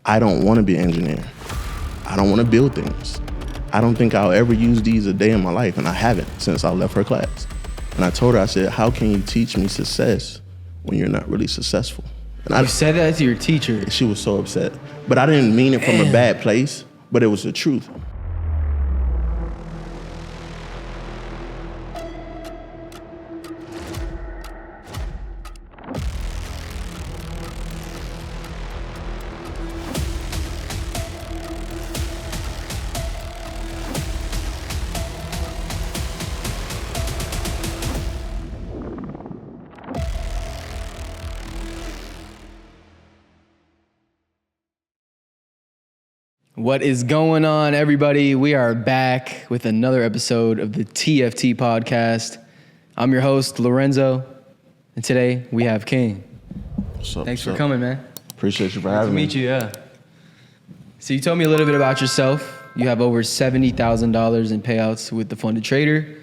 I don't want to be an engineer. I don't want to build things. I don't think I'll ever use these a day in my life, and I haven't since I left her class. And I told her, I said, how can you teach me success when you're not really successful? And You said that to your teacher? She was so upset. But I didn't mean it from a bad place, but it was the truth. What is going on, everybody? We are back with another episode of the TFT podcast. I'm your host, Lorenzo, and today we have King. What's up? Thanks for coming, man. Appreciate you for having me. Nice to meet you, yeah. So you told me a little bit about yourself. You have over $70,000 in payouts with the Funded Trader.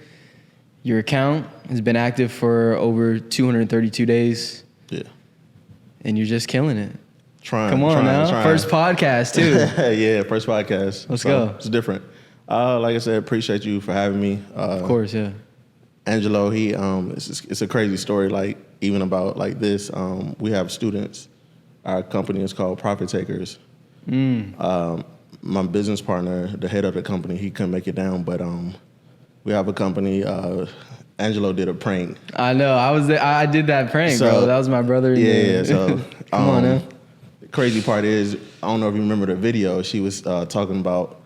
Your account has been active for over 232 days. Yeah. And you're just killing it. Trying. First podcast, too. Yeah, first podcast. Let's go. It's different. Like I said, appreciate you for having me. Of course, yeah. Angelo, it's a crazy story, like, even about, like, this. We have students. Our company is called Profit Takers. My business partner, the head of the company, he couldn't make it down, but we have a company. Angelo did a prank. I know. I did that prank, bro. That was my brother. Yeah, so. Come on, now. Crazy part is, I don't know if you remember the video, she was talking about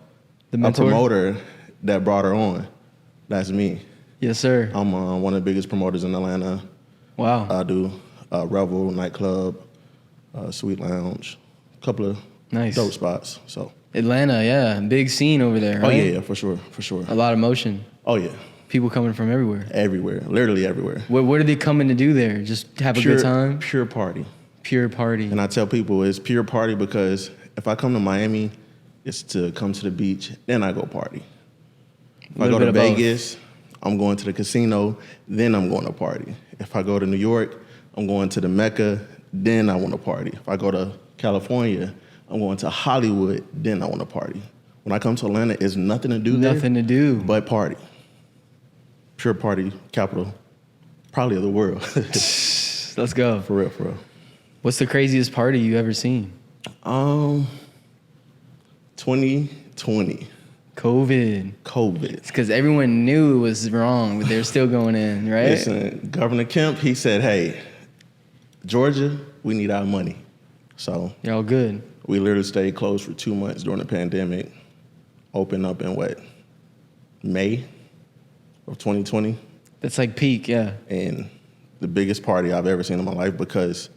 the mentor? A promoter that brought her on. That's me. Yes, sir. I'm one of the biggest promoters in Atlanta. Wow. I do Revel, nightclub, Sweet Lounge, a couple of dope spots. So Atlanta, yeah, big scene over there, right? Oh yeah, for sure. A lot of motion. Oh yeah. People coming from everywhere. Everywhere, literally everywhere. What are they coming to do there? Just have a good time? Pure party. Pure party. And I tell people it's pure party because if I come to Miami, it's to come to the beach, then I go party. If I go to Vegas, I'm going to the casino, then I'm going to party. If I go to New York, I'm going to the Mecca, then I want to party. If I go to California, I'm going to Hollywood, then I want to party. When I come to Atlanta, it's nothing to do there. Nothing to do. But party. Pure party capital, probably of the world. Let's go. For real. What's the craziest party you ever seen? 2020. COVID. It's because everyone knew it was wrong, but they're still going in, right? Listen, Governor Kemp, he said, hey, Georgia, we need our money. So you're all good. We literally stayed closed for 2 months during the pandemic. Opened up in May of 2020. That's like peak, yeah. And the biggest party I've ever seen in my life because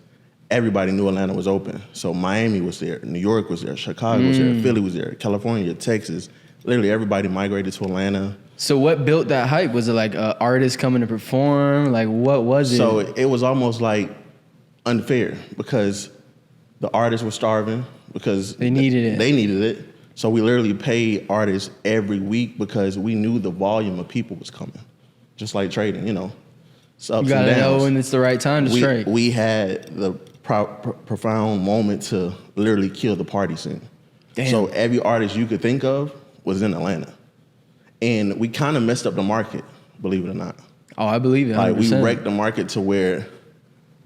everybody knew Atlanta was open. So Miami was there, New York was there, Chicago was there, Philly was there, California, Texas. Literally everybody migrated to Atlanta. So what built that hype? Was it like artists coming to perform? Like what was it? So it was almost like unfair because the artists were starving because they needed it. So we literally paid artists every week because we knew the volume of people was coming. Just like trading, It's ups and downs. You gotta know when it's the right time to trade. We had the profound moment to literally kill the party scene. Damn. So every artist you could think of was in Atlanta. And we kind of messed up the market, believe it or not. Oh, I believe it, 100%. Like we wrecked the market to where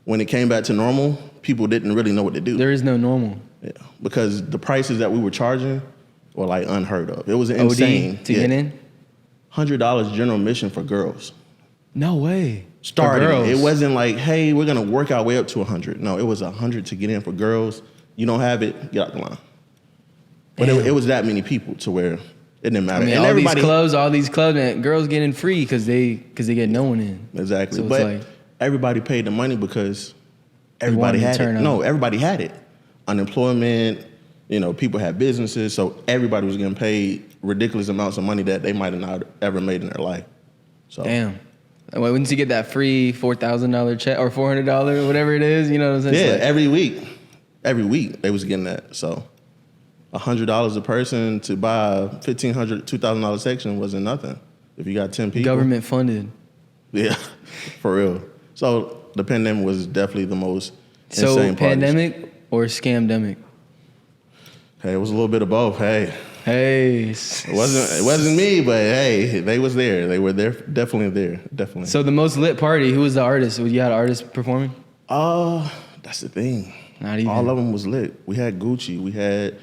when it came back to normal, people didn't really know what to do. There is no normal. Yeah, because the prices that we were charging were like unheard of. It was insane. OD to get in? $100 general admission for girls. No way. Starting. It wasn't like, hey, we're gonna work our way up to 100. No, it was 100 to get in for girls. You don't have it, get out the line. But it was that many people to where it didn't matter. I mean, and all these clubs, man, girls get in free because they get no one in. Exactly. So but everybody paid the money because everybody had it. No, everybody had it. Unemployment, people had businesses, so everybody was getting paid ridiculous amounts of money that they might have not ever made in their life. So damn. Wouldn't you get that free $4,000 check or $400, whatever it is? You know what I'm saying? Yeah, every week they was getting that. So $100 a person to buy a $1,500, $2,000 section wasn't nothing. If you got 10 people, government funded. Yeah, for real. So the pandemic was definitely the most insane part. So pandemic or scamdemic? Hey, it was a little bit of both. Hey, It wasn't me, but hey, they was there. They were there, definitely there, definitely. So the most lit party, who was the artist? You had artists performing? That's the thing. Not even. All of them was lit. We had Gucci, we had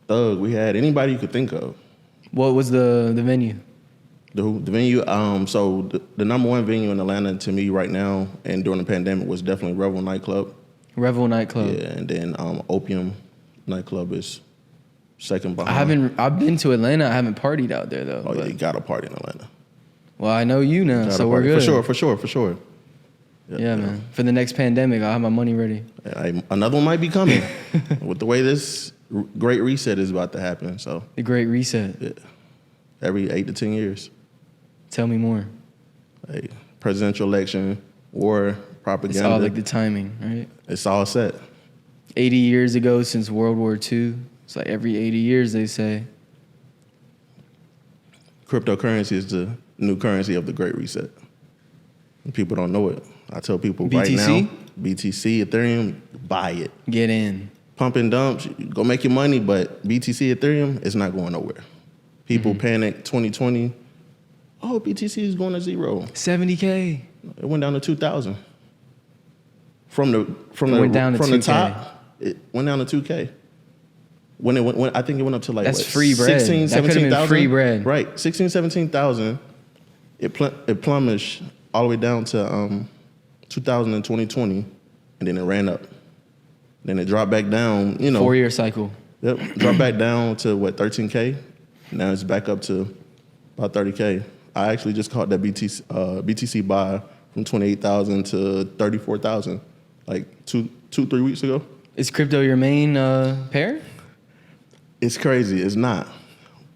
Thug, we had anybody you could think of. What was the venue? The venue, so the number one venue in Atlanta to me right now and during the pandemic was definitely Revel Nightclub. Revel Nightclub. Yeah, and then Opium Nightclub is second behind. I've been to Atlanta. I haven't partied out there though. Oh, yeah, you got to party in Atlanta. Well, I know you now, so we're good. For sure. Yeah, man. For the next pandemic, I'll have my money ready. Another one might be coming with the way this great reset is about to happen. So the Great Reset. Yeah, every 8 to 10 years. Tell me more. Hey, presidential election, war, propaganda. It's all like the timing, right? It's all set. 80 years ago since World War II. It's like every 80 years they say. Cryptocurrency is the new currency of the Great Reset. And people don't know it. I tell people BTC? right now, BTC, Ethereum, buy it. Get in. Pump and dumps, go make your money, but BTC, Ethereum, it's not going nowhere. People panic 2020. Oh, BTC is going to zero. 70K. It went down to 2,000. From the top, it went down to 2K. When it went, I think it went up to like that's free bread. 16, that could have been free bread. Right, 16, 17,000. It plummeted all the way down to 2000 and 2020, and then it ran up. Then it dropped back down. 4-year cycle. Yep, dropped back down to 13K. Now it's back up to about 30K. I actually just caught that BTC buy from 28,000 to 34,000, like 3 weeks ago. Is crypto your main pair? It's crazy. It's not.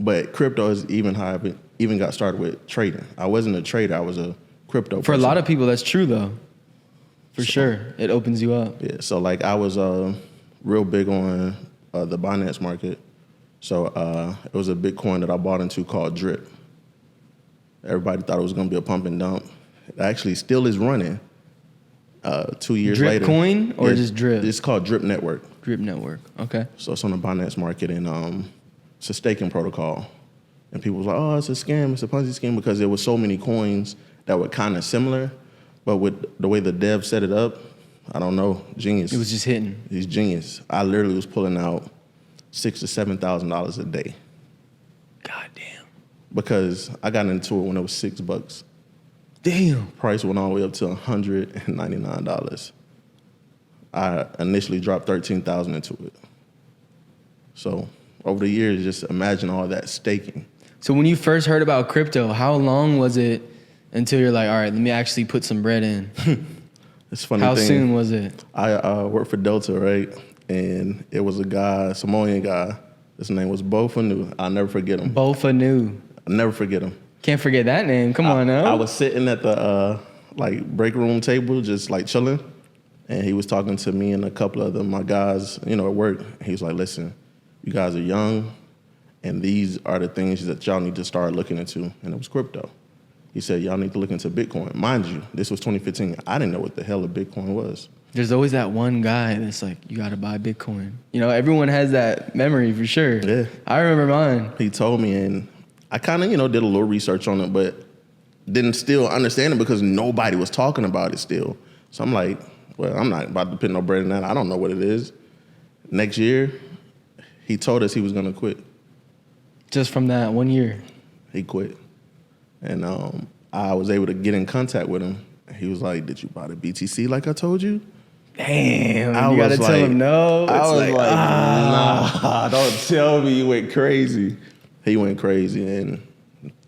But crypto is even how I even got started with trading. I wasn't a trader. I was a crypto For person. a lot of people, that's true, though. For sure. It opens you up. Yeah. So, like, I was real big on the Binance market. So, it was a Bitcoin that I bought into called Drip. Everybody thought it was going to be a pump and dump. It actually still is running 2 years Drip later. Drip coin or just Drip? It's called Drip Network. Drip Network. Okay. So it's on the Binance market, and it's a staking protocol. And people was like, oh, it's a scam, it's a Ponzi scheme, because there was so many coins that were kind of similar. But with the way the dev set it up, I don't know, genius. It was just hitting. He's genius. I literally was pulling out $6,000 to $7,000 a day. God damn. Because I got into it when it was $6. Damn. Price went all the way up to $199. I initially dropped $13,000 into it. So over the years, just imagine all that staking. So when you first heard about crypto, how long was it until you're like, all right, let me actually put some bread in? It's funny. How soon was it? I worked for Delta, right? And it was a guy, Samoan guy. His name was Bofanu. I'll never forget him. Bofanu. I'll never forget him. Can't forget that name. Come on now. I was sitting at the break room table, just like chilling. And he was talking to me and a couple of my guys, at work. He was like, listen, you guys are young, and these are the things that y'all need to start looking into. And it was crypto. He said, y'all need to look into Bitcoin. Mind you, this was 2015. I didn't know what the hell a Bitcoin was. There's always that one guy that's like, you got to buy Bitcoin. Everyone has that memory for sure. Yeah. I remember mine. He told me, and I kind of, did a little research on it, but didn't still understand it because nobody was talking about it still. So I'm like, well, I'm not about to put no bread in that. I don't know what it is. Next year, he told us he was going to quit. Just from that 1 year? He quit. And I was able to get in contact with him. He was like, did you buy the BTC like I told you? Damn, you got to tell him no. I was like, nah, don't tell me you went crazy. He went crazy and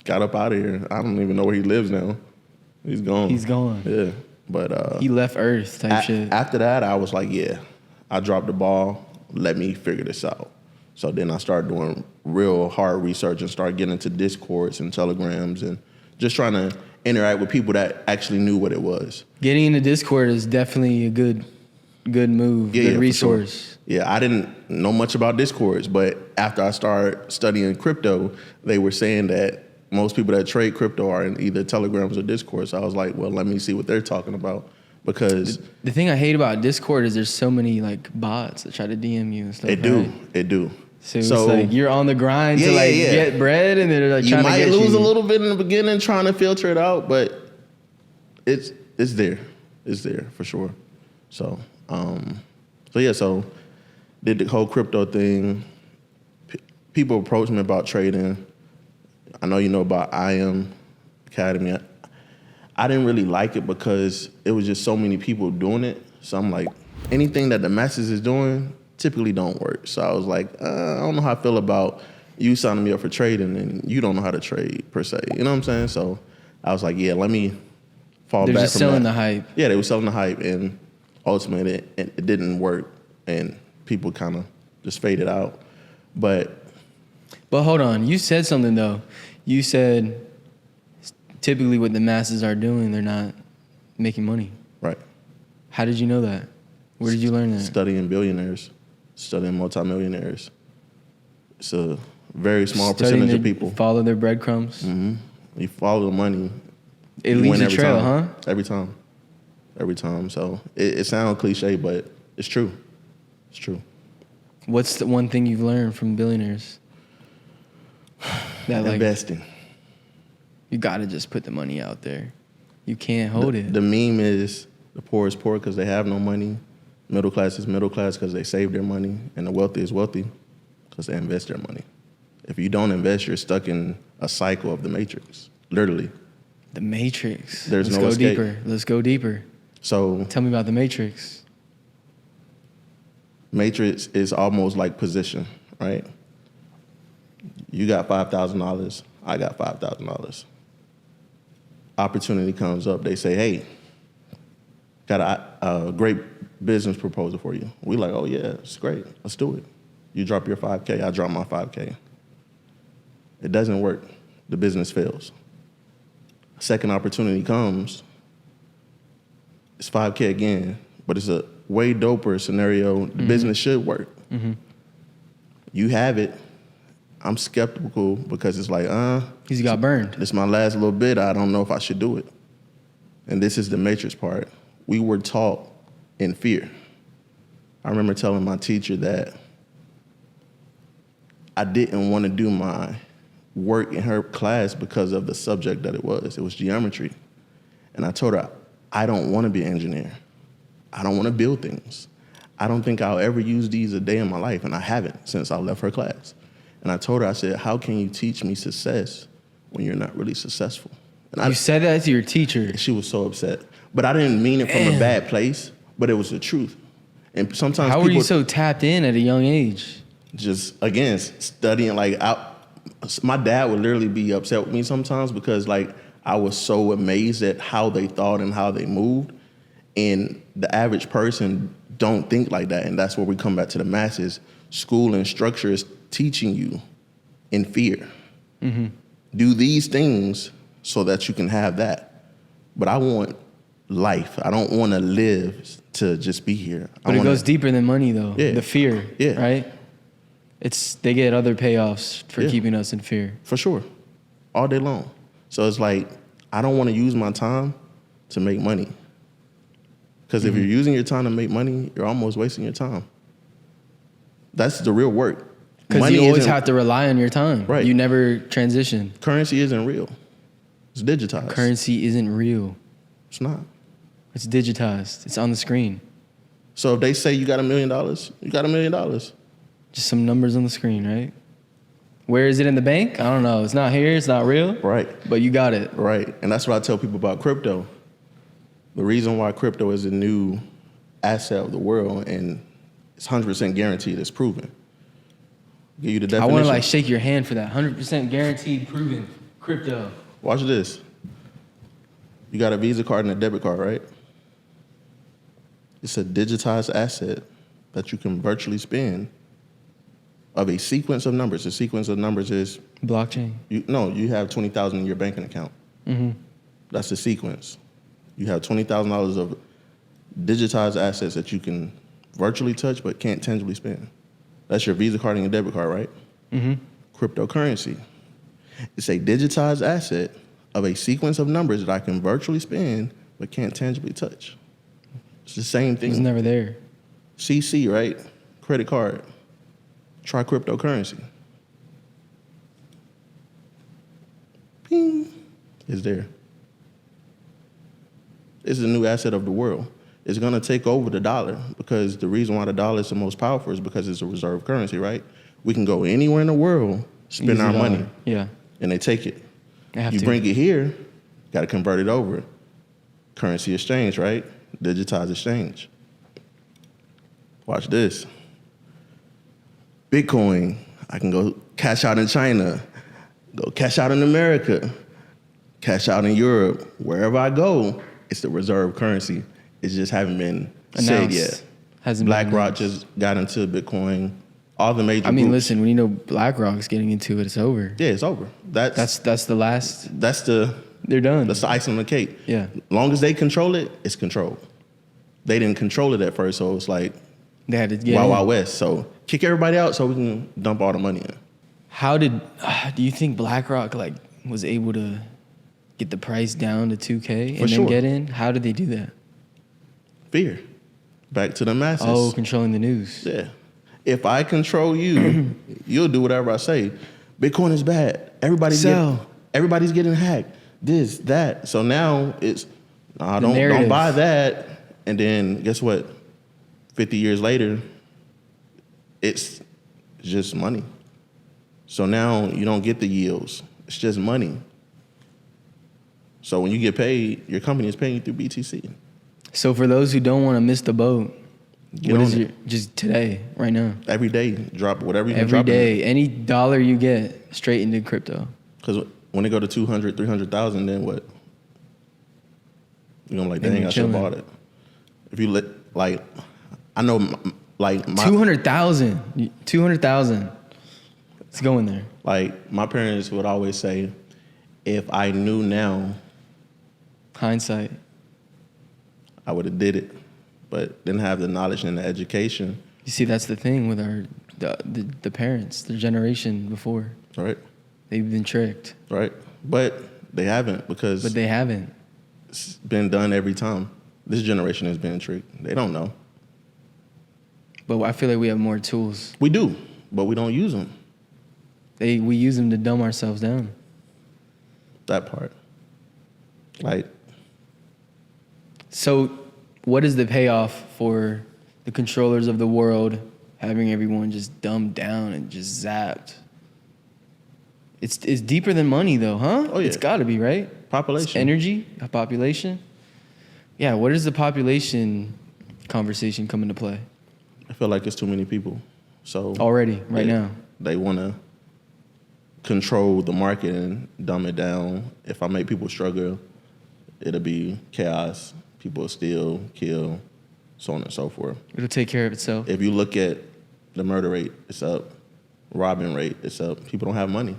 got up out of here. I don't even know where he lives now. He's gone. He's gone. Yeah. But he left Earth type shit. After that, I was like, yeah, I dropped the ball. Let me figure this out. So then I started doing real hard research and started getting into Discords and Telegrams and just trying to interact with people that actually knew what it was. Getting into Discord is definitely a good move, good resource. Sure. Yeah, I didn't know much about Discords, but after I started studying crypto, they were saying that most people that trade crypto are in either Telegrams or Discord. So I was like, well, let me see what they're talking about. Because the thing I hate about Discord is there's so many like bots that try to DM you and stuff. It do. So it's like you're on the grind to get bread, and they're like you trying to get you might lose a little bit in the beginning trying to filter it out, but it's there. It's there for sure. So so did the whole crypto thing. People approached me about trading. I know you know about IM Academy. I didn't really like it because it was just so many people doing it. So I'm like, anything that the masses is doing typically don't work. So I was like, I don't know how I feel about you signing me up for trading and you don't know how to trade per se. You know what I'm saying? So I was like, yeah, let me fall back from that. They're just selling the hype. Yeah, they were selling the hype, and ultimately it didn't work, and people kind of just faded out. But hold on, you said something though. You said typically what the masses are doing, they're not making money. Right. How did you know that? Where did you learn that? Studying billionaires, studying multimillionaires. It's a very small percentage of people. Follow their breadcrumbs. Mm-hmm. You follow the money. It leaves a trail, huh? Every time. So it sounds cliche, but it's true. It's true. What's the one thing you've learned from billionaires? Investing. You got to just put the money out there. You can't hold it. The meme is the poor is poor because they have no money. Middle class is middle class because they save their money. And the wealthy is wealthy because they invest their money. If you don't invest, you're stuck in a cycle of the matrix, literally. The matrix. Let's go deeper. Let's go deeper. So tell me about the matrix. Matrix is almost like position, right? You got $5,000. I got $5,000. Opportunity comes up. They say, hey, got a great business proposal for you. We like, oh, yeah, it's great. Let's do it. You drop your 5K. I drop my 5K. It doesn't work. The business fails. Second opportunity comes. It's 5K again, but it's a way doper scenario. The business should work. Mm-hmm. You have it. I'm skeptical because it's like, because you got burned. This is my last little bit. I don't know if I should do it. And this is the matrix part. We were taught in fear. I remember telling my teacher that I didn't want to do my work in her class because of the subject that it was. It was geometry. And I told her, I don't want to be an engineer. I don't want to build things. I don't think I'll ever use these a day in my life, and I haven't since I left her class. And I told her, I said, how can you teach me success when you're not really successful? And you said that to your teacher? She was so upset. But I didn't mean it from a bad place, but it was the truth. And sometimes how were you so tapped in at a young age? Just, again, studying, my dad would literally be upset with me sometimes because, I was so amazed at how they thought and how they moved. And the average person don't think like that. And that's where we come back to the masses. School and structure is teaching you in fear. Mm-hmm. Do these things so that you can have that. But I want life. I don't want to live to just be here. But it goes deeper than money, though. Yeah. The fear, yeah. Right? They get other payoffs for keeping us in fear. For sure. All day long. So it's like, I don't want to use my time to make money. Because if you're using your time to make money, you're almost wasting your time. That's the real work. Because you always have to rely on your time. Right. You never transition. Currency isn't real. It's digitized. Currency isn't real. It's not. It's digitized. It's on the screen. So if they say you got $1 million, you got $1 million. Just some numbers on the screen, right? Where is it in the bank? I don't know. It's not here. It's not real. Right. But you got it. Right. And that's what I tell people about crypto. The reason why crypto is the new asset of the world, and it's 100% guaranteed, it's proven. Give you the definition. I want to shake your hand for that. 100% guaranteed, proven crypto. Watch this. You got a Visa card and a debit card, right? It's a digitized asset that you can virtually spend of a sequence of numbers. The sequence of numbers is... Blockchain. You have $20,000 in your banking account. Mm-hmm. That's the sequence. You have $20,000 of digitized assets that you can virtually touch but can't tangibly spend. That's your Visa card and your debit card, right? Mm-hmm. Cryptocurrency. It's a digitized asset of a sequence of numbers that I can virtually spend but can't tangibly touch. It's the same thing. It's never there. CC, right? Credit card. Try cryptocurrency. Ping. It's there. It's the new asset of the world. It's going to take over the dollar because the reason why the dollar is the most powerful is because it's a reserve currency, right? We can go anywhere in the world, spend our money, and they take it. You bring it here, got to convert it over. Currency exchange, right? Digitized exchange. Watch this. Bitcoin, I can go cash out in China, go cash out in America, cash out in Europe. Wherever I go, it's the reserve currency. It just haven't been said yet. BlackRock just got into Bitcoin. All the major groups. Listen, when you know BlackRock's getting into it, it's over. Yeah, it's over. That's the last. They're done. That's the icing on the cake. Yeah. Long as they control it, it's controlled. They didn't control it at first, so it's like they had to get Wild West. So kick everybody out so we can dump all the money in. How do you think BlackRock was able to get the price down to $2K and then get in? How did they do that? Fear. Back to the masses. Oh, controlling the news. Yeah. If I control you, you'll do whatever I say. Bitcoin is bad. Everybody's getting hacked. This, that. So now it's, don't buy that. And then guess what? 50 years later, it's just money. So now you don't get the yields. It's just money. So when you get paid, your company is paying you through BTC. So for those who don't want to miss the boat, what is it? Just today, right now? Every day, drop whatever you can drop. Every day, any dollar you get, straight into crypto. Because when they go to 200, 300,000, then what? You're going to dang, I should have bought it. If you I know, my 200,000. 200,000. It's going there. My parents would always say, if I knew now, hindsight, I would have did it, but didn't have the knowledge and the education. You see, that's the thing with the parents, the generation before. Right. They've been tricked. Right. But they haven't because... But they haven't. It's been done every time. This generation has been tricked. They don't know. But I feel like we have more tools. We do, but we don't use them. We use them to dumb ourselves down. That part. So what is the payoff for the controllers of the world having everyone just dumbed down and just zapped? It's deeper than money though, huh? Oh, yeah. It's got to be, right? Population. It's energy, a population. Yeah, where does the population conversation come into play? I feel like it's too many people. So already, now. They want to control the market and dumb it down. If I make people struggle, it'll be chaos. People will steal, kill, so on and so forth. It'll take care of itself. If you look at the murder rate, it's up. Robbing rate, it's up. People don't have money.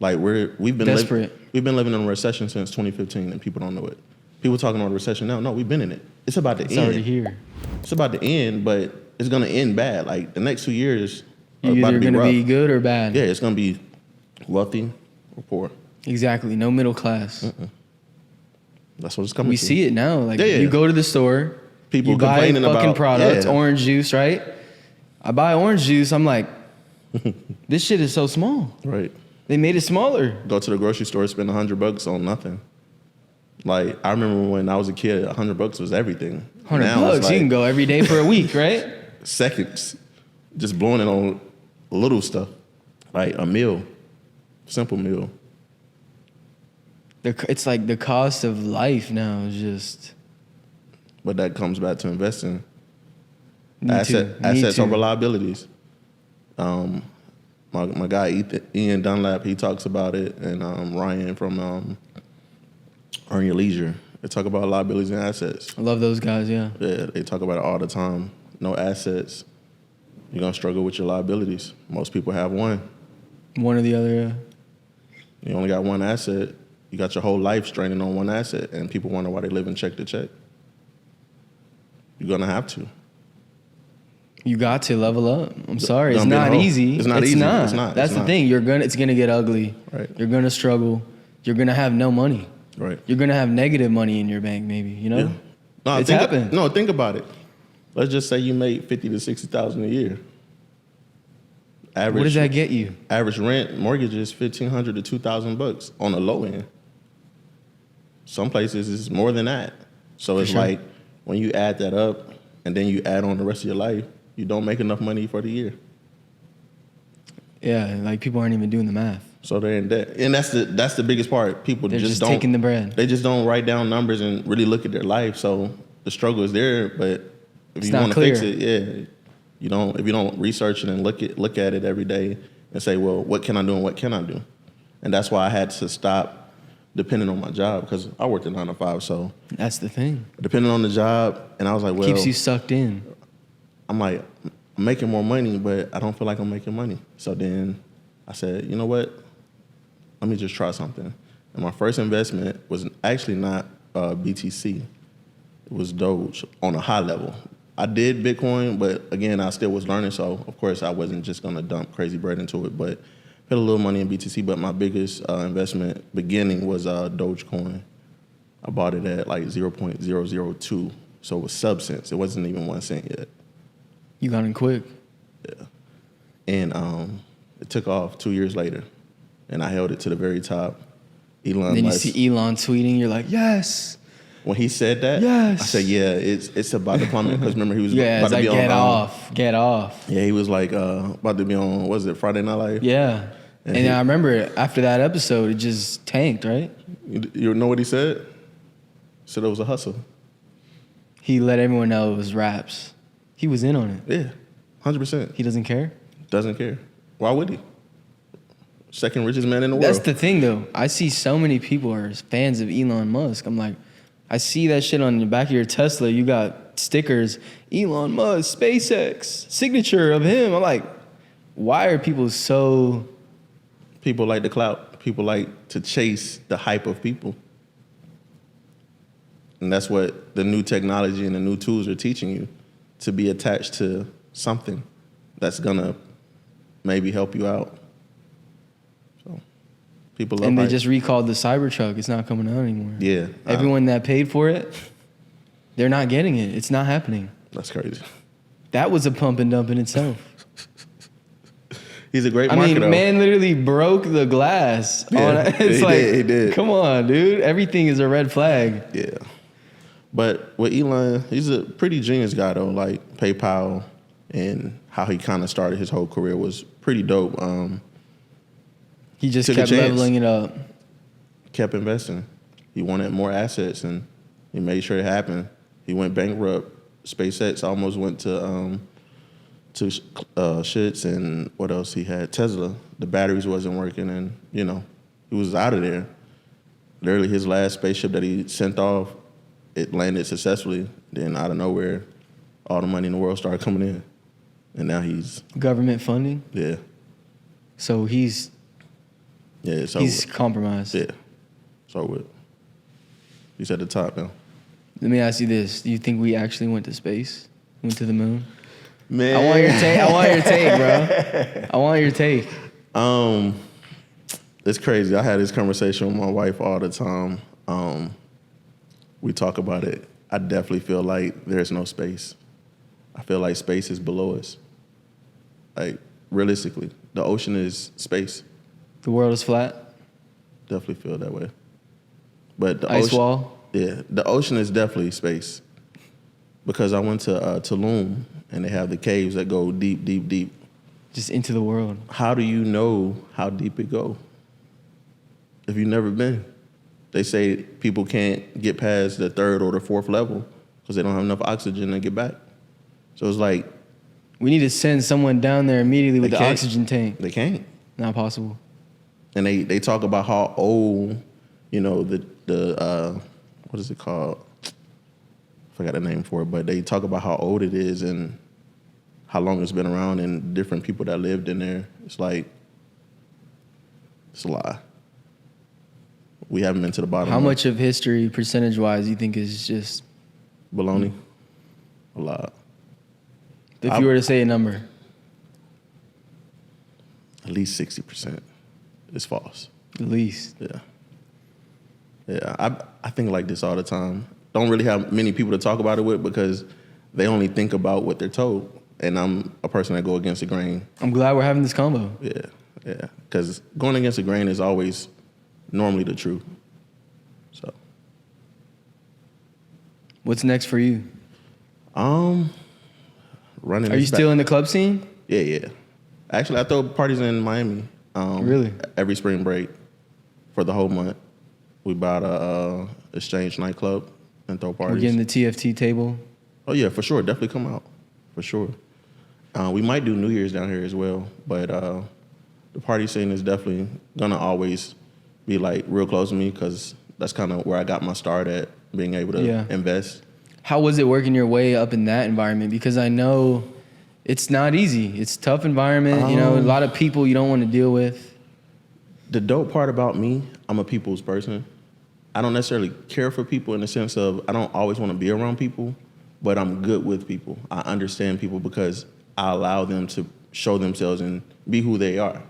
We've been desperate. We've been living in a recession since 2015, and people don't know it. People talking about a recession now. No, we've been in it. It's about to end. It's already here. It's about to end, but it's gonna end bad. The next 2 years are about to be rough. Either gonna be good or bad. Yeah, it's gonna be wealthy or poor. Exactly. No middle class. That's what it's coming to. We see it now. You go to the store, people you buy complaining fucking about products, orange juice, right? I buy orange juice. I'm like, this shit is so small. Right. They made it smaller. Go to the grocery store, spend $100 on nothing. I remember when I was a kid, $100 was everything. $100, you can go every day for a week, right? Seconds, just blowing it on little stuff, a meal, simple meal. It's like the cost of life now is just. But that comes back to investing. Assets over liabilities. My guy Ian Dunlap, he talks about it, and Ryan from Earn Your Leisure. They talk about liabilities and assets. I love those guys, yeah. Yeah, they talk about it all the time. No assets, you're gonna struggle with your liabilities. Most people have one. One or the other, yeah. You only got one asset. You got your whole life straining on one asset, and people wonder why they live in check to check. You're gonna have to. You got to level up. I'm sorry, it's not easy. It's not easy. It's not. That's the thing. It's gonna get ugly. Right. You're gonna struggle. You're gonna have no money. Right. You're gonna have negative money in your bank, maybe. Yeah. No, it's happened. No, think about it. Let's just say you made $50,000 to $60,000 a year. Average. What does that get you? Average rent mortgage is $1,500 to $2,000 on the low end. Some places it's more than that. So it's like when you add that up and then you add on the rest of your life, you don't make enough money for the year. Yeah, like people aren't even doing the math. So they're in debt, and that's the biggest part. People They're just don't taking the bread. They just don't write down numbers and really look at their life. So the struggle is there, but if It's you not want to clear. fix it, yeah, you don't. If you don't research it and look at it every day and say, well, what can I do and what can I do? And that's why I had to stop depending on my job because I worked a 9 to 5. So That's the thing. depending on the job, and I was like, well, Keeps you sucked in. I'm like, I'm making more money, but I don't feel like I'm making money. So then I said, you know what? Let me just try something. And my first investment was actually not BTC. It was Doge on a high level. I did Bitcoin, but again, I still was learning. So of course, I wasn't just gonna dump crazy bread into it, but put a little money in BTC. But my biggest investment beginning was Dogecoin. I bought it at like 0.002. So it was sub-cents. It wasn't even 1 cent yet. You got in quick. Yeah. And it took off 2 years later. And I held it to the very top. Then you see Elon tweeting, you're like, yes. When he said that, Yes. I said, yeah, it's about to plummet. Because remember, he was Yeah, about it's to like, be on. get off. Yeah, he was like about to be on, what was it, Friday Night Live? Yeah. And And he- I remember after that episode, it just tanked, right? You know what he said? He said it was a hustle. He let everyone know it was raps. He was in on it. Yeah, 100%. He doesn't care. Doesn't care. Why would he? Second richest man in the That's world. the thing, though. I see so many people are fans of Elon Musk. I'm like, I see that shit on the back of your Tesla. You got stickers, Elon Musk, SpaceX, signature of him. I'm like, why are people so... People like the clout. People like to chase the hype of people. And that's what the new technology and the new tools are teaching you, to be attached to something that's gonna maybe help you out. So people love And they hype. just recalled the Cybertruck. It's not coming out anymore. Yeah. Everyone that paid for it, they're not getting it. It's not happening. That's crazy. That was a pump and dump in itself. He's a great I marketer. mean, man literally broke the glass. Yeah, It's he like, did, he did. Come on, dude. Everything is a red flag. Yeah. But with Elon, he's a pretty genius guy though. Like PayPal and how he kind of started his whole career was pretty dope. He just Took a kept chance. leveling it up. Kept investing. He wanted more assets and he made sure it happened. He went bankrupt. SpaceX almost went to shits, and what else he had? Tesla. The batteries wasn't working, and he was out of there. Literally, his last spaceship that he sent off, it landed successfully. Then out of nowhere, all the money in the world started coming in, and now he's Government funding. yeah. So he's It's compromised. yeah. So he's at the top now. Let me ask you this. Do you think we actually went to space? Went to the moon? Man, I want your take. I want your take, bro. I want your take. It's crazy. I had this conversation with my wife all the time. We talk about it. I definitely feel like there's no space. I feel like space is below us. Like, realistically, the ocean is space. The world is flat. Definitely feel that way. But the Ice ocean, wall. yeah, the ocean is definitely space. Because I went to Tulum, and they have the caves that go deep, deep, deep. Just into the world. How do you know how deep it go if you've never been? They say people can't get past the 3rd or the 4th level because they don't have enough oxygen to get back. So it's like We need to send someone down there immediately with They the can't. oxygen tank. they can't. Not possible. And they talk about how old, the what is it called? I forgot the name for it, but they talk about how old it is and how long it's been around and different people that lived in there. It's like, it's a lie. We haven't been to the bottom. How much of history, percentage-wise, you think is just... Baloney? A lot. If you were to say a number. At least 60% is false. At least. Yeah. Yeah, I think like this all the time. Don't really have many people to talk about it with because they only think about what they're told. and I'm a person that go against the grain. I'm glad we're having this combo. Yeah. Because going against the grain is always normally the truth. So. What's next for you? Running. Are you still in the club scene? Yeah. Actually, I throw parties in Miami. Really? Every spring break for the whole month. We bought a Exchange nightclub and throw parties. We're getting the TFT table. Oh yeah, for sure. Definitely come out. For sure. We might do New Year's down here as well, but the party scene is definitely gonna always be like real close to me because that's kind of where I got my start at being able to invest. How was it working your way up in that environment? Because I know it's not easy. It's a tough environment. A lot of people you don't want to deal with. The dope part about me, I'm a people's person. I don't necessarily care for people in the sense of I don't always want to be around people, but I'm good with people. I understand people because I allow them to show themselves and be who they are.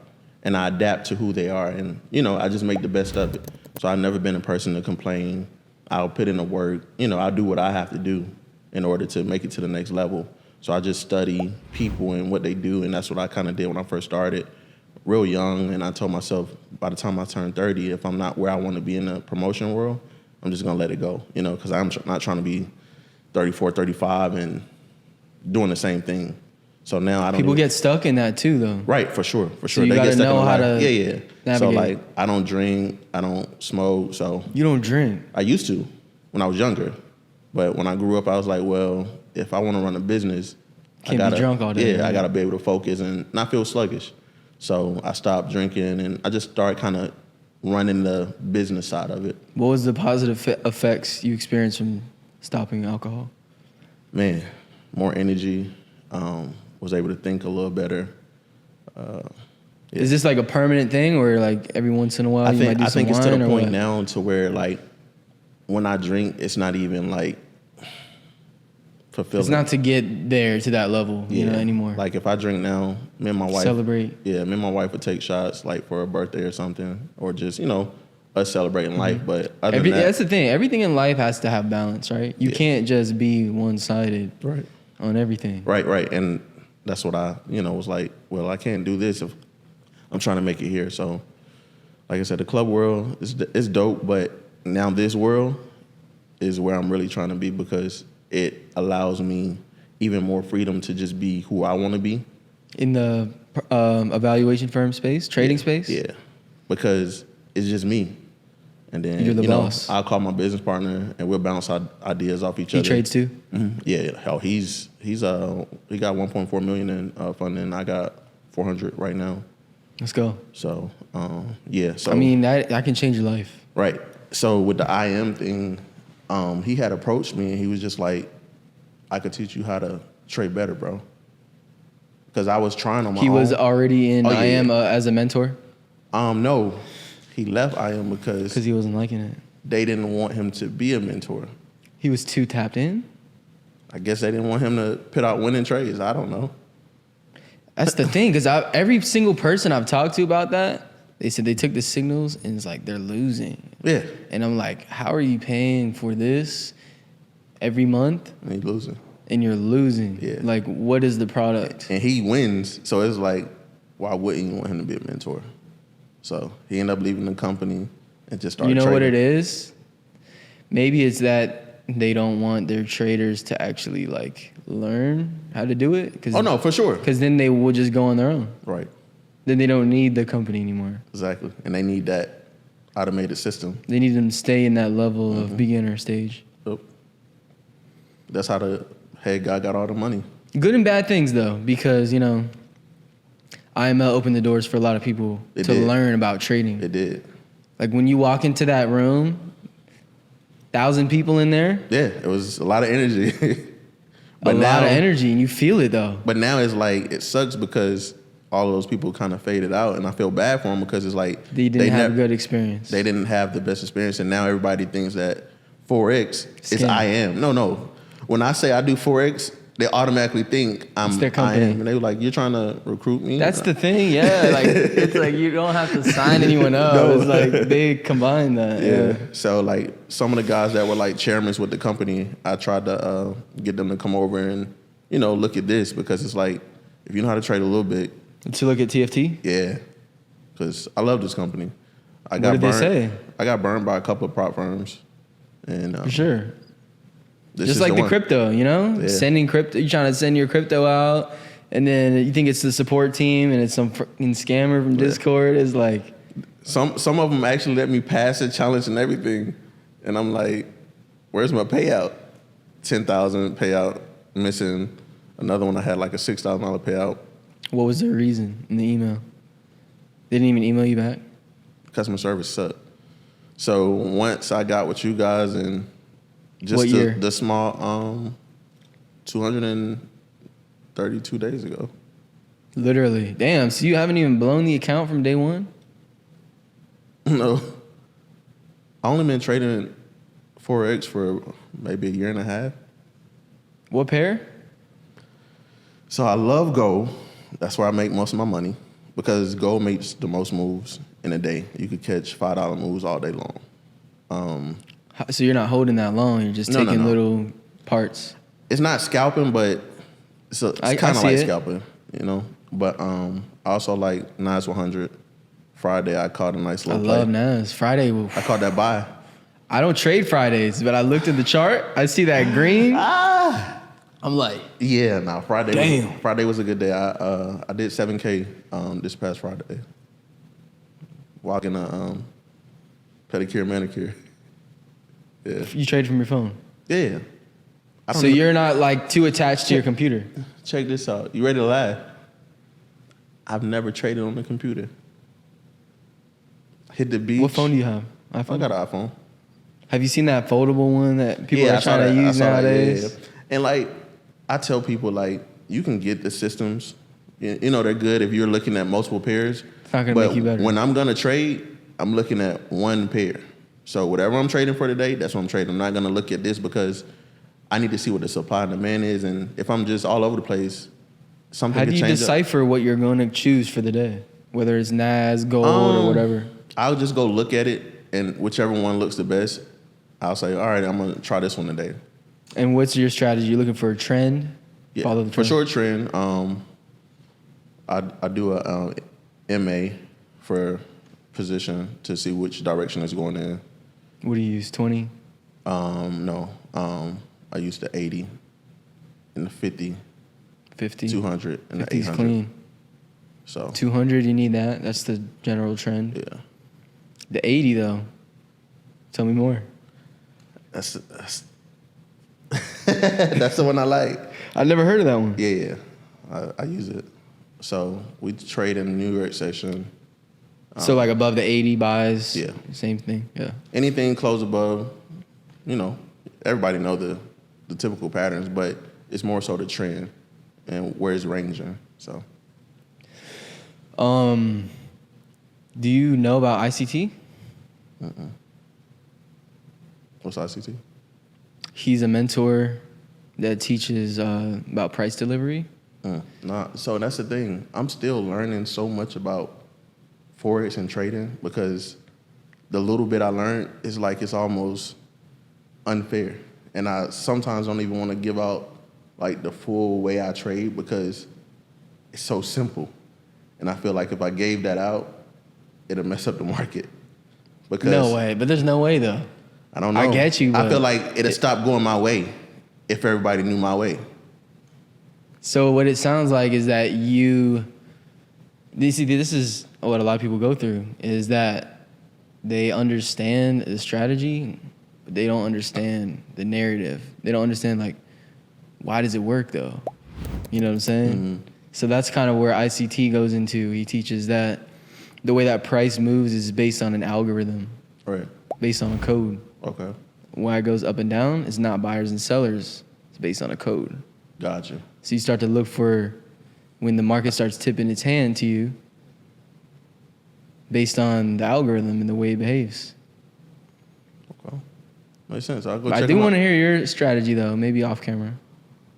And I adapt to who they are. And, I just make the best of it. So I've never been a person to complain. I'll put in the work. I'll do what I have to do in order to make it to the next level. So I just study people and what they do. And that's what I kind of did when I first started, real young. And I told myself by the time I turned 30, if I'm not where I want to be in the promotion world, I'm just going to let it go, because I'm not trying to be 34, 35 and doing the same thing. So now I don't. People get stuck in that too, though. Right, for sure. So you gotta know how to navigate. So like, I don't drink, I don't smoke. So you don't drink? I used to when I was younger, but when I grew up, I was like, well, if I want to run a business, I gotta be drunk all day. Yeah, I gotta be able to focus and not feel sluggish. So I stopped drinking and I just started kind of running the business side of it. What was the positive effects you experienced from stopping alcohol? Man, more energy. Was able to think a little better. Is this like a permanent thing, or like every once in a while I you might do I some think it's to wine, the or point what? now to where like when I drink, it's not even like fulfilling. It's not to get there to that level, anymore. Like if I drink now, me and my wife celebrate. Yeah, me and my wife would take shots like for a birthday or something, or just us celebrating life. But other than that, that's the thing. Everything in life has to have balance, right? You can't just be one-sided on everything. Right, and that's what I, was like, well, I can't do this if I'm trying to make it here. So, like I said, the club world is dope, but now this world is where I'm really trying to be because it allows me even more freedom to just be who I want to be. In the evaluation firm space, trading space? Yeah, because it's just me. And then, you're the boss. I'll call my business partner and we'll bounce ideas off each other. He trades too? Mm-hmm. Yeah, hell, he got 1.4 million in funding. I got 400 right now. Let's go. So, So I mean, that can change your life. Right. So with the IM thing, he had approached me and he was just like, I could teach you how to trade better, bro. Because I was trying on my own. He was already in IM as a mentor? No. He left IM because he wasn't liking it. They didn't want him to be a mentor. He was too tapped in? I guess they didn't want him to put out winning trades. I don't know. That's the thing, because every single person I've talked to about that, they said they took the signals and it's like they're losing. Yeah. And I'm like, how are you paying for this every month? And he's losing. And you're losing. Yeah. Like, what is the product? And he wins, so it's like, why wouldn't you want him to be a mentor? So he ended up leaving the company and just started trading. What it is? Maybe it's that they don't want their traders to actually like learn how to do it. Oh no, for sure. Because then they will just go on their own. Right. Then they don't need the company anymore. Exactly. And they need that automated system. They need them to stay in that level of beginner stage. Yep. That's how the head guy got all the money. Good and bad things though, because IML opened the doors for a lot of people to learn about trading. It did. Like when you walk into that room, 1,000 people in there. Yeah, it was a lot of energy. A lot of energy, and you feel it though. But now it's like, it sucks because all of those people kind of faded out, and I feel bad for them because it's like they didn't have a good experience. They didn't have the best experience, and now everybody thinks that Forex is IM. No. When I say I do Forex, they automatically think I'm their company. IM, and they were like, "You're trying to recruit me?" That's the thing, yeah. Like it's like you don't have to sign anyone up. No. It's like they combine that. Yeah. So like some of the guys that were like chairmen with the company, I tried to get them to come over and look at this because it's like, if you know how to trade a little bit. To look at TFT? Yeah. Because I love this company. What did they say? I got burned by a couple of prop firms. And For sure. Just like the crypto, Yeah. Sending crypto. You're trying to send your crypto out, and then you think it's the support team, and it's some fucking scammer from Discord. It's like some of them actually let me pass the challenge and everything, and I'm like, "Where's my payout? $10,000 payout missing. Another one I had like a $6,000 payout." What was the reason in the email? They didn't even email you back? Customer service sucked. So once I got with you guys and just What year? the small 232 days ago. Literally. Damn, so you haven't even blown the account from day one? No. I only been trading Forex for maybe a year and a half. What pair? So I love gold. That's where I make most of my money because gold makes the most moves in a day. You could catch $5 moves all day long. So you're not holding that long. You're just taking little parts. It's not scalping, but it's kind of like scalping, But I also like NAS 100. Friday, I caught a nice little play. I love NAS. Friday. I caught that buy. I don't trade Fridays, but I looked at the chart. I see that green. I'm like, yeah, nah, Friday. Damn. Friday was a good day. I did $7K this past Friday. Walking a pedicure, manicure. Yeah. You trade from your phone? Yeah. So you're not like too attached to your computer? Check this out. You ready to laugh? I've never traded on the computer. Hit the beach. What phone do you have? iPhone? I got an iPhone. Have you seen that foldable one that people are trying to use nowadays? Yeah. And like, I tell people like, you can get the systems. They're good if you're looking at multiple pairs. It's not gonna make you better. When I'm gonna trade, I'm looking at one pair. So whatever I'm trading for today, that's what I'm trading. I'm not gonna look at this because I need to see what the supply and demand is. And if I'm just all over the place, something could change. How do you decipher what you're going to choose for the day? Whether it's NAS, gold, or whatever? I'll just go look at it, and whichever one looks the best, I'll say, all right, I'm gonna try this one today. And what's your strategy? You looking for a trend? Yeah, Follow the trend? For sure trend. I do a MA for position to see which direction it's going in. What do you use, 20? No. I used the 80 and the 50. 50? 200 and the 50's 800. clean. So 200, you need that. That's the general trend. yeah. The 80, though. Tell me more. That's that's the one I like. I've never heard of that one. Yeah. I use it. So we trade in the New York section. So like above the 80 buys? Yeah. Same thing, yeah. Anything close above, everybody know the typical patterns, but it's more so the trend and where it's ranging. So. Do you know about ICT? What's ICT? He's a mentor that teaches about price delivery. Nah, so that's the thing. I'm still learning so much about Forex and trading because the little bit I learned is like it's almost unfair. And I sometimes don't even want to give out like the full way I trade because it's so simple. And I feel like if I gave that out, it'll mess up the market. Because No way, but there's no way though. I don't know. I get you, I but feel like it'll stop going my way if everybody knew my way. So what it sounds like is that this is what a lot of people go through, is that they understand the strategy, but they don't understand the narrative. They don't understand, like, why does it work, though? You know what I'm saying? Mm-hmm. So that's kind of where ICT goes into. He teaches that the way that price moves is based on an algorithm. Right. Based on a code. Okay. Why it goes up and down is not buyers and sellers. It's based on a code. Gotcha. So you start to look for when the market starts tipping its hand to you based on the algorithm and the way it behaves. Okay. Makes sense. I'll go I check do them want to out. hear your strategy, though, maybe off camera.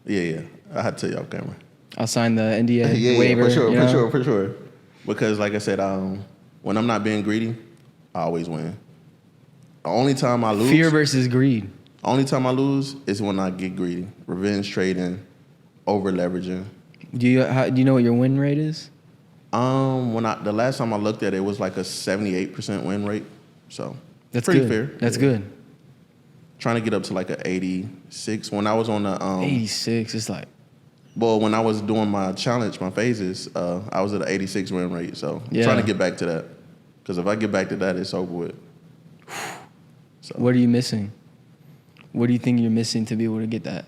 Yeah. I had to tell you off camera. I'll sign the NDA Yeah, waiver. for sure. Because like I said, when I'm not being greedy, I always win. The only time I lose... Fear versus greed. Only time I lose is when I get greedy. Revenge trading over leveraging. Do you know what your win rate is? The last time I looked at it, it was like a 78% win rate. So That's pretty good. fair. That's good. Trying to get up to like a 86. When I was on the 86. It's like, well, when I was doing my challenge, my phases, I was at an 86 win rate. So Yeah. trying to get back to that. Because if I get back to that, it's over with. So what are you missing? What do you think you're missing to be able to get that?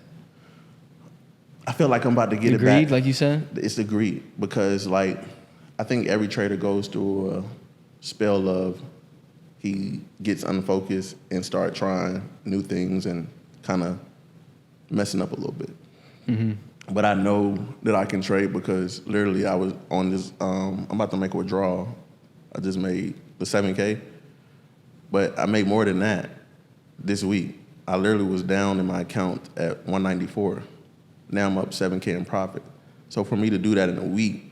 I feel like I'm about to get The it greed, back. like you said? It's the greed because, like, I think every trader goes through a spell of he gets unfocused and start trying new things and kind of messing up a little bit. Mm-hmm. But I know that I can trade because literally I was on this. I'm about to make a withdrawal. I just made the 7K, but I made more than that this week. I literally was down in my account at 194. Now I'm up 7K in profit. So for me to do that in a week,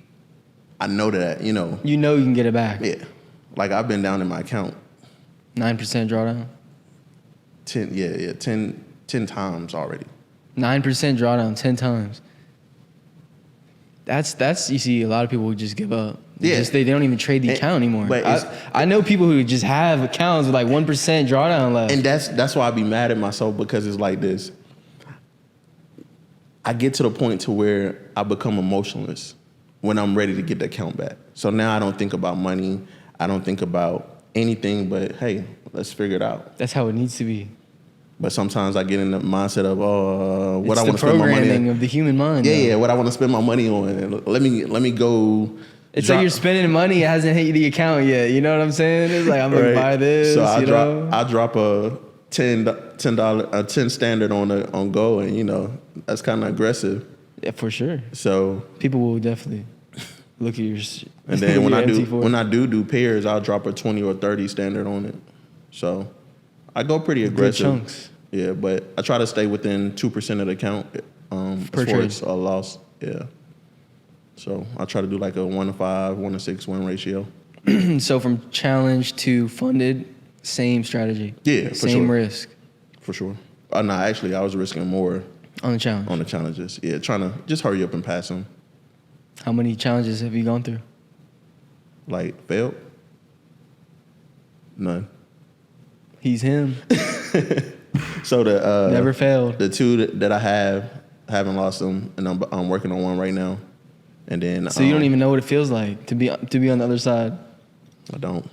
I know that, You know you can get it back. yeah. Like I've been down in my account 9% drawdown. 10 times already. 9% drawdown 10 times. That's you see, a lot of people would just give up. Yeah. They don't even trade the account anymore. But I know people who just have accounts with like 1% drawdown left. And that's why I be mad at myself because it's like this. I get to the point to where I become emotionless when I'm ready to get the account back. So now I don't think about money. I don't think about anything but, hey, let's figure it out. That's how it needs to be. But sometimes I get in the mindset of, what It's I the want to spend my money programming on. of the human mind. Yeah, what I want to spend my money on. And let me go. It's like you're spending money, it hasn't hit the account yet. You know what I'm saying? It's like, I'm going to buy this. So I I drop a $10 standard on Go, and that's kind of aggressive. Yeah, for sure. So People will definitely look at your. and then when your I do pairs, I'll drop a 20 or 30 standard on it. So I go pretty aggressive. Good chunks. Yeah, but I try to stay within 2% of the account as far trade. as a loss. Yeah. So I try to do like a 1-5, 1-6 win ratio. So from challenge to funded, same strategy. Yeah, for same sure. risk For sure. No, actually, I was risking more on the challenge. on the challenges. Yeah, trying to just hurry up and pass them. How many challenges have you gone through? Like, failed? None. He's him. So Never failed. The two that I haven't lost them, and I'm working on one right now. And then So you don't even know what it feels like to be on the other side. I don't.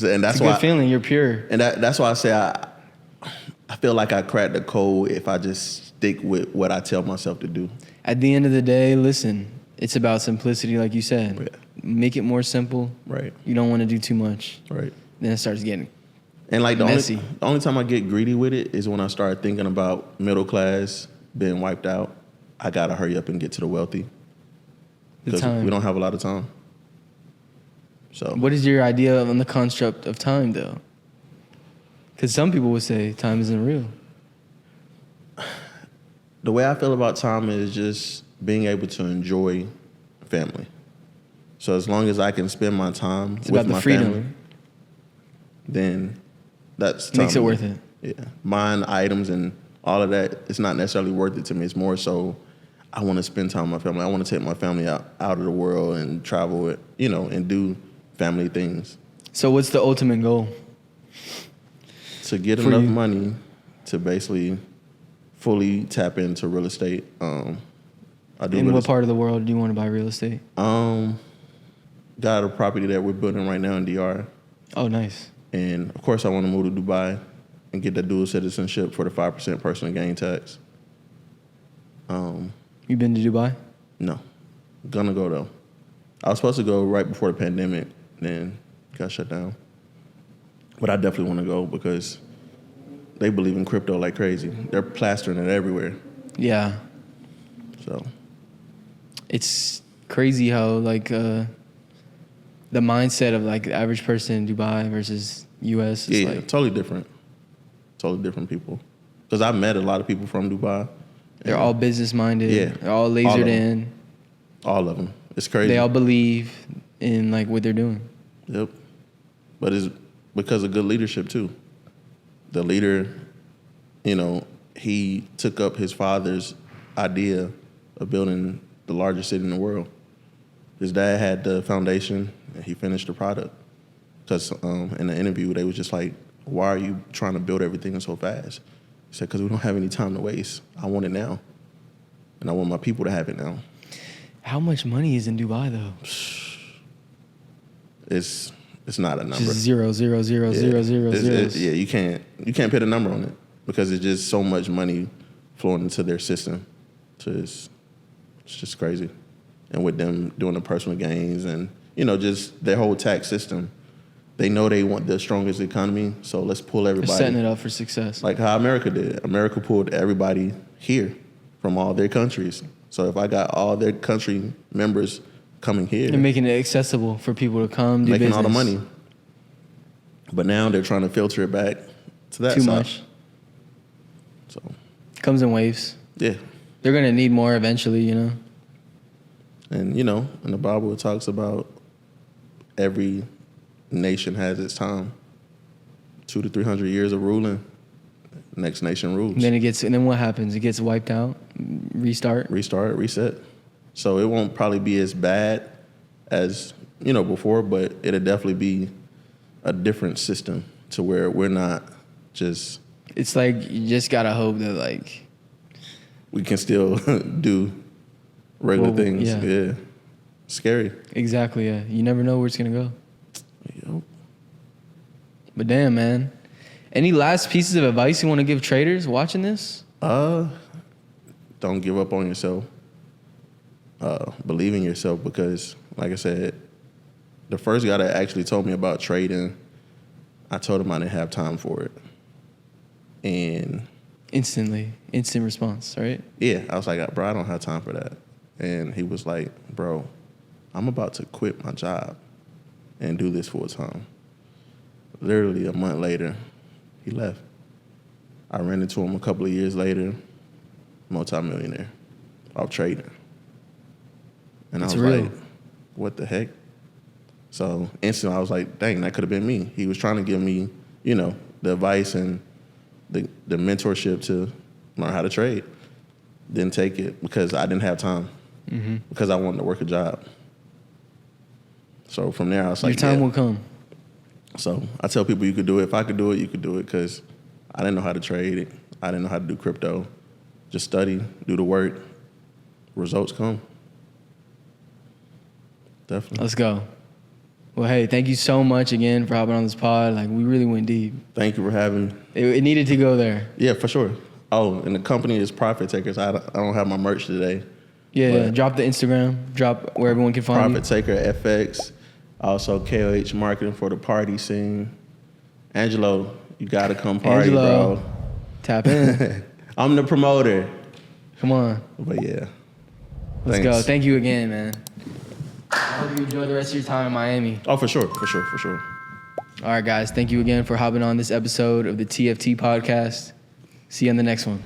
And that's It's a why good feeling. You're pure. And that's why I say I feel like I cracked the code if I just stick with what I tell myself to do. At the end of the day, listen, it's about simplicity, like you said. Yeah. Make it more simple. Right. You don't want to do too much. Right. Then it starts getting And like the messy. only time I get greedy with it is when I start thinking about middle class being wiped out. I gotta hurry up and get to the wealthy the because time. we don't have a lot of time. So What is your idea on the construct of time, though? Because some people would say time isn't real. the way I feel about time is just being able to enjoy family. So as long as I can spend my time It's with about the my freedom. family, then that's time. Makes it worth it. Yeah, buying items and all of that, it's not necessarily worth it to me. It's more so I want to spend time with my family. I want to take my family out of the world and travel, and do family things. So what's the ultimate goal? To get For enough you. money to basically fully tap into real estate. I do. In real what estate. part of the world do you want to buy real estate? Got a property that we're building right now in DR. Oh, nice. And of course, I want to move to Dubai and get that dual citizenship for the 5% personal gain tax. You been to Dubai? No, gonna go though. I was supposed to go right before the pandemic, then got shut down. But I definitely want to go because they believe in crypto like crazy. They're plastering it everywhere. Yeah. So It's crazy how like the mindset of like the average person in Dubai versus US is yeah, like totally different. Totally different people. Because I've met a lot of people from Dubai. they're all business minded. Yeah. They're all All of lasered them. in. All of them. It's crazy. They all believe in like what they're doing. Yep. But it's because of good leadership too. The leader, he took up his father's idea of building the largest city in the world. His dad had the foundation, and he finished the product. Because in the interview, they was just like, why are you trying to build everything so fast? He said, because we don't have any time to waste. I want it now. And I want my people to have it now. How much money is in Dubai, though? It's not a number. Just zero, zero, zero, zero, zero, zeros. Yeah, you can't put a number on it because it's just so much money flowing into their system. So it's just crazy. And with them doing the personal gains and, just their whole tax system, they know they want the strongest economy, so let's pull everybody. They're setting it up for success. Like how America did. America pulled everybody here from all their countries. So if I got all their country members coming here. They're making it accessible for people to come, do making business. all the money. But now they're trying to filter it back to that Too side. much. So. Comes in waves. Yeah. They're going to need more eventually, And, in the Bible it talks about every nation has its time. 200 to 300 years of ruling. Next nation rules. And then what happens? It gets wiped out, restart, reset. So it won't probably be as bad as, before, but it'll definitely be a different system to where we're not just... It's like you just got to hope that, we can still do regular things. Yeah. Scary. Exactly, yeah. You never know where it's going to go. Yep. But damn, man. Any last pieces of advice you want to give traders watching this? Don't give up on yourself. Believe in yourself because, like I said, the first guy that actually told me about trading, I told him I didn't have time for it. And... instant response, right? Yeah, I was like, bro, I don't have time for that. And he was like, bro, I'm about to quit my job and do this full time. Literally a month later, he left. I ran into him a couple of years later, multi-millionaire, off trading. And It's I was real. like, what the heck? So instantly I was like, dang, that could have been me. He was trying to give me, the advice and the mentorship to learn how to trade. Didn't take it because I didn't have time. Mm-hmm. Because I wanted to work a job. So from there, I was like, your time will come. So I tell people you could do it. If I could do it, you could do it because I didn't know how to trade it. I didn't know how to do crypto. Just study, do the work. Results come. Definitely. Let's go. Well, hey, thank you so much again for hopping on this pod. We really went deep. Thank you for having me. It needed to go there. Yeah, for sure. Oh, and the company is Profit Takers. I don't have my merch today. Yeah. Drop the Instagram. Drop where everyone can find Profit Taker FX. Also, KOH Marketing for the party scene. Angelo, you got to come party, bro. Tap in. I'm the promoter. Come on. But yeah. Let's go. Thank you again, man. I hope you enjoy the rest of your time in Miami. Oh, for sure. All right, guys. Thank you again for hopping on this episode of the TFT podcast. See you on the next one.